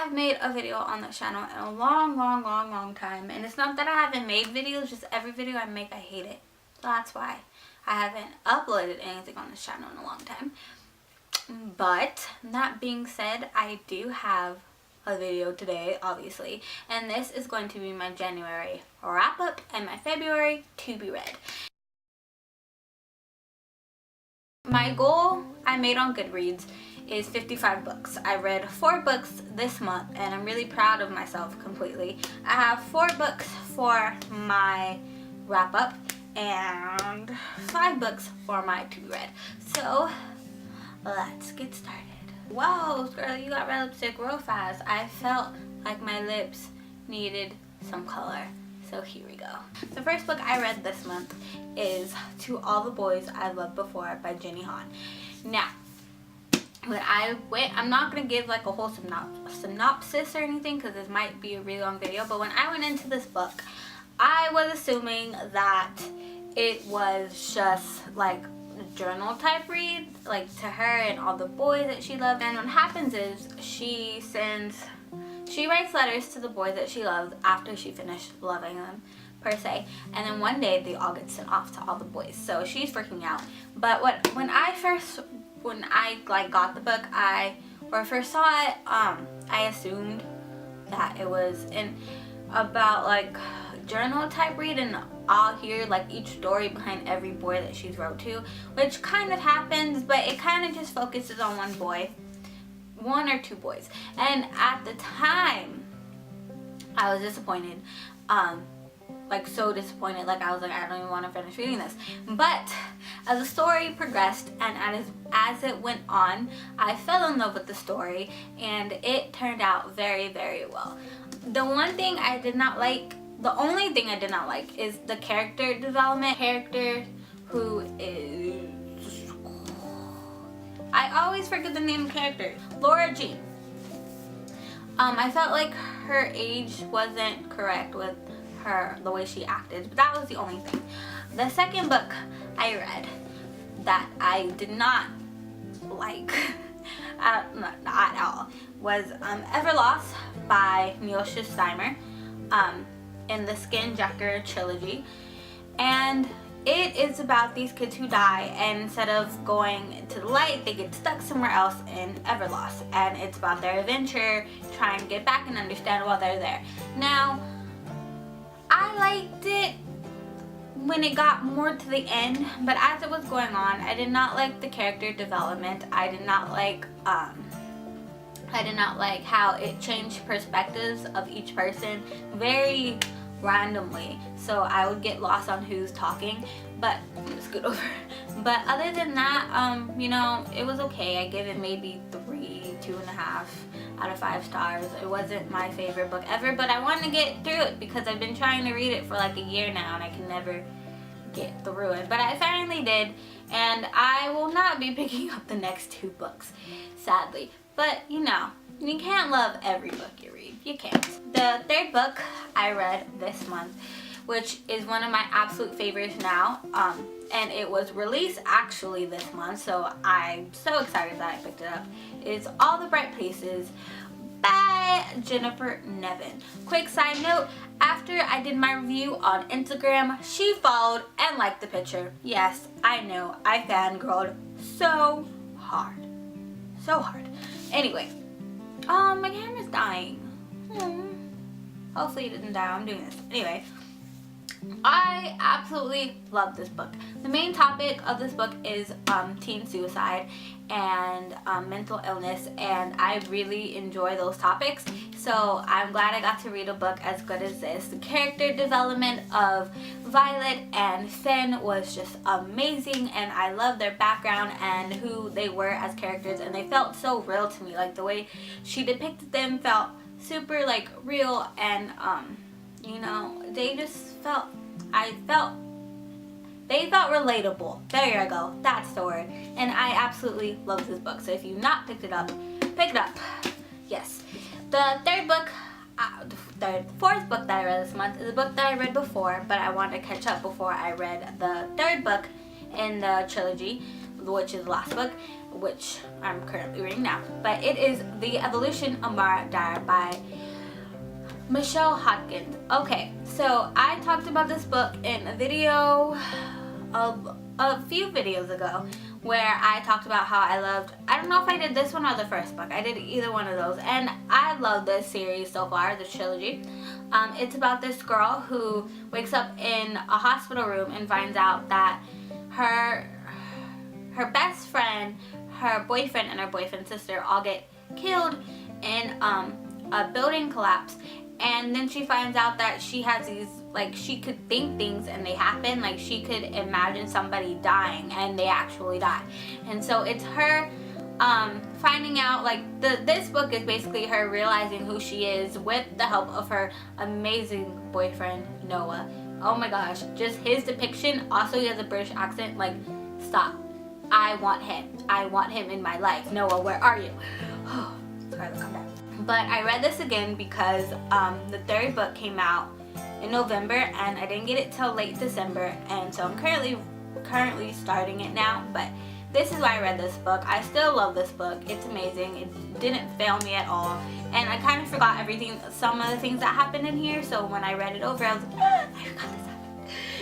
have made a video on this channel in a long time, and it's not that I haven't made videos, just every video I make I hate it. So that's why I haven't uploaded anything on this channel in a long time. But that being said, I do have a video today, obviously, and this is going to be my January wrap up and my February to be read. My goal I made on Goodreads is 55 books. I read 4 books this month and I'm really proud of myself completely. I have 4 books for my wrap up and 5 books for my to be read. So let's get started. Whoa, girl, you got red lipstick real fast. I felt like my lips needed some color. So here we go. The first book I read this month is To All the Boys I Loved Before by Jenny Han. Now, when I went, I'm not going to give like a whole synopsis or anything because this might be a really long video, but when I went into this book, I was assuming that it was just like a journal type read, like to her and all the boys that she loved. And what happens is she writes letters to the boys that she loves after she finished loving them, per se, and then one day they all get sent off to all the boys, so she's freaking out. But when I got the book, or first saw it, I assumed that it was about like journal type read, and I'll hear like each story behind every boy that she's wrote to, which kind of happens, but it kind of just focuses on one boy. 1 or 2 boys. And at the time I was disappointed, like so disappointed, like I was like, I don't even want to finish reading this. But as the story progressed and as it went on, I fell in love with the story and it turned out very well. The only thing I did not like is the character development. Character who is, I always forget the name of the character. Laura Jean. I felt like her age wasn't correct with the way she acted, but that was the only thing. The second book I read that I did not like at all was Everlost by Neosha Steimer, in the Skinjacker trilogy. And it is about these kids who die, and instead of going to the light, they get stuck somewhere else in Everlost, and it's about their adventure trying to get back and understand while they're there. Now, I liked it when it got more to the end, but as it was going on, I did not like the character development. I did not like how it changed perspectives of each person very randomly, so I would get lost on who's talking. But I'm gonna scoot over. But other than that, you know, it was okay. I give it maybe 2.5 out of 5 stars. It wasn't my favorite book ever, but I wanted to get through it because I've been trying to read it for like a year now and I can never get through it. But I finally did, and I will not be picking up the next 2 books, sadly. But you know, you can't love every book you read. You can't. The third book I read this month, which is one of my absolute favorites now, and it was released actually this month, so I'm so excited that I picked it up, is All the Bright Places by Jennifer Nevin. Quick side note, after I did my review on Instagram, she followed and liked the picture. Yes, I know, I fangirled so hard. So hard. Anyway, my camera's dying. Hopefully it didn't die while I'm doing this. Anyway, I absolutely love this book. The main topic of this book is teen suicide and mental illness, and I really enjoy those topics, so I'm glad I got to read a book as good as this. The character development of Violet and Finn was just amazing, and I love their background and who they were as characters, and they felt so real to me. Like the way she depicted them felt super like real, and you know, they just felt, they felt relatable. There you go, that's the word. And I absolutely love this book, so if you've not picked it up, pick it up. Yes. The fourth book that I read this month is a book that I read before, but I wanted to catch up before I read the third book in the trilogy, which is the last book, which I'm currently reading now. But it is The Evolution of Mara Dyer by Michelle Hodgkins. Okay, so I talked about this book in a video of a few videos ago where I talked about how I don't know if I did this one or the first book. I did either one of those, and I love this series so far, the trilogy. It's about this girl who wakes up in a hospital room and finds out that her best friend, her boyfriend, and her boyfriend's sister all get killed in a building collapse. And then she finds out that she has these, like, she could think things and they happen. Like, she could imagine somebody dying and they actually die. And so it's her finding out, like, this book is basically her realizing who she is with the help of her amazing boyfriend, Noah. Oh my gosh, just his depiction. Also, he has a British accent. Like, stop. I want him. I want him in my life. Noah, where are you? Sorry, calm down. But I read this again because the third book came out in November and I didn't get it till late December, and so I'm currently starting it now. But this is why I read this book. I still love this book. It's amazing. It didn't fail me at all, and I kind of forgot some of the things that happened in here. So when I read it over, I was like, I forgot this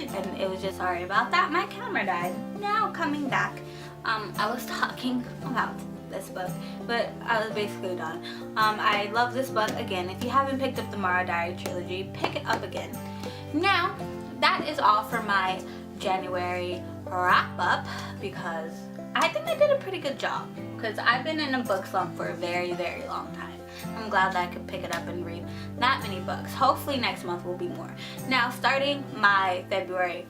happened, and it was just, sorry about that. My camera died. Now coming back, I was talking about this book, but I was basically done. I love this book. Again, if you haven't picked up the Mara Diary trilogy, pick it up again. Now, that is all for my January wrap up, because I think I did a pretty good job, because I've been in a book slump for a very, very long time. I'm glad that I could pick it up and read that many books. Hopefully next month will be more. Now, starting my February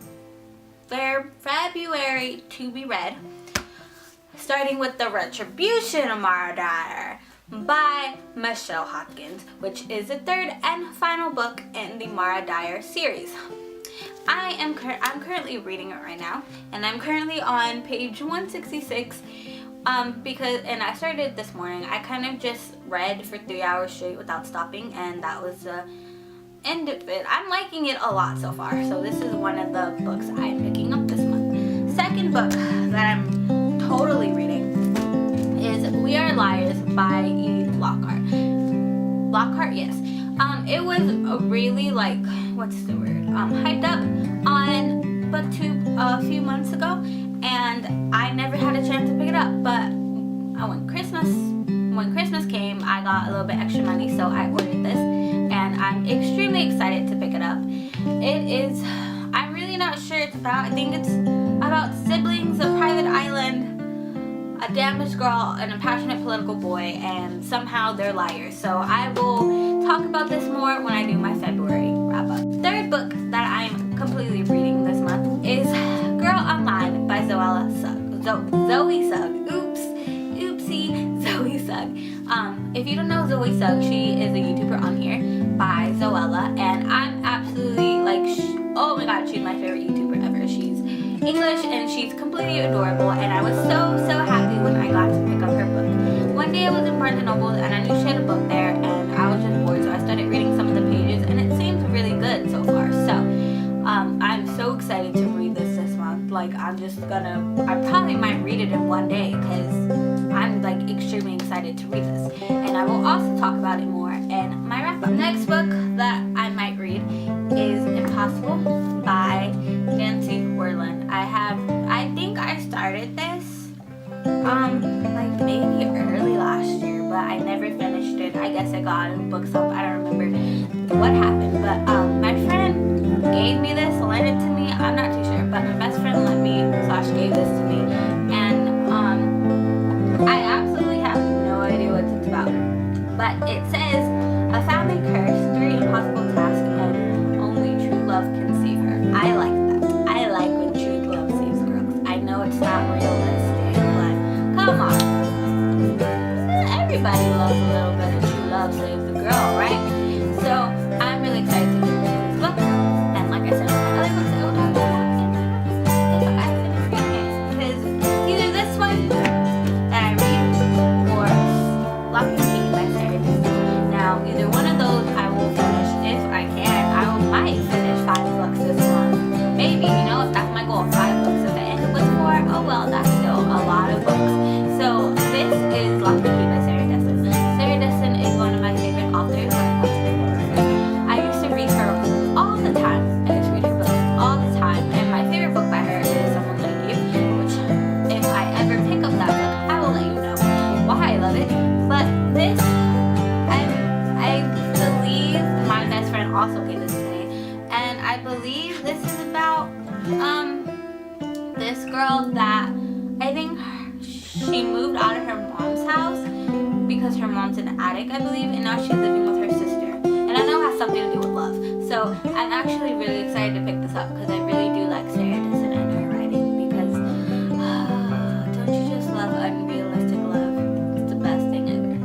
to be read, starting with The Retribution of Mara Dyer by Michelle Hodgkins, which is the third and final book in the Mara Dyer series. I'm currently reading it right now, and I'm currently on page 166, and I started this morning. I kind of just read for 3 hours straight without stopping, and that was the end of it. I'm liking it a lot so far, so this is one of the books I'm picking up this month. Second book that I'm totally reading is We Are Liars by E. Lockhart. Lockhart, yes. It was a really, like, what's the word? Hyped up on BookTube a few months ago, and I never had a chance to pick it up. But when Christmas came, I got a little bit extra money, so I ordered this, and I'm extremely excited to pick it up. I'm really not sure it's about. I think it's about siblings, a private island, a damaged girl, and a passionate political boy, and somehow they're liars. So I will talk about this more when I do my February wrap up. Third book that I'm completely reading this month is Girl Online by Zoe Sugg. Zoe Sugg. If you don't know Zoe Sugg, she is a YouTuber on here by Zoella, and I'm absolutely like, oh my god, she's my favorite YouTuber ever. She's English and she's completely adorable, and I was so happy when I got to pick up her book. One day I was in Barnes & Noble and I knew she had a book there, and I was just bored, so I started reading some of the pages, and it seems really good so far. So I'm so excited to read this month. Like, I probably might read it in one day, because I'm like extremely excited to read this, and I will also talk about it more in my wrap up. Next book that I might read is Impossible by Nancy Werland. I think I started this like maybe early last year, but I never finished it. I guess I got in books up. I don't remember what happened, but my friend gave me this, lent it to me. I'm not too sure, but my best friend lent me / gave this to me, and I absolutely have no idea what it's about. But it says, a family curse, 3 impossible tasks, and only true love can save her. I like that. I like when true love saves girls. I know it's not realistic, but come on. Everybody loves a little bit of true love saves the girl, right? So I'm really excited to read this book. And like I said, other books I will talk about if I finish reading it. Because either this one that I read or Lock and Key by Sarah Disney. Now, either one of those I will finish if I can. Might finish 5 books this month. Maybe, if that's my goal, 5 books. If I end up with 4, oh well, that's still a lot of books. So because her mom's an addict, I believe, and now she's living with her sister. And I know it has something to do with love. So I'm actually really excited to pick this up because I really do like Sarah Dixon and her writing, because don't you just love unrealistic love? It's the best thing ever.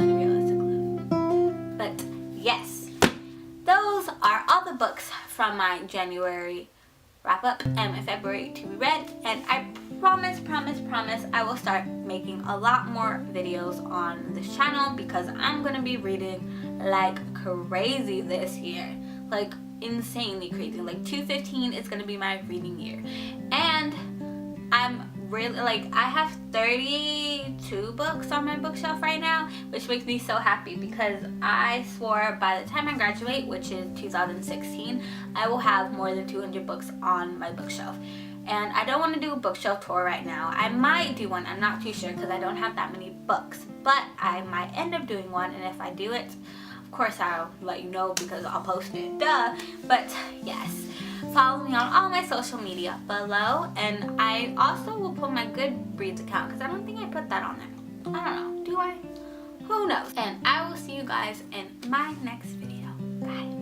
Unrealistic love. But yes, those are all the books from my January wrap up and my February to be read, and I promise I will start making a lot more videos on this channel because I'm gonna be reading like crazy this year, like insanely crazy. Like 2015 is gonna be my reading year, and I'm really, like, I have 32 books on my bookshelf right now, which makes me so happy because I swore by the time I graduate, which is 2016, I will have more than 200 books on my bookshelf. And I don't want to do a bookshelf tour right now. I might do one, I'm not too sure because I don't have that many books, but I might end up doing one, and if I do it, of course I'll let you know because I'll post it, duh. But yes, follow me on all my social media below, and I also will put my Goodreads account because I don't think I put that on there. I don't know, do I? Who knows? And I will see you guys in my next video. Bye.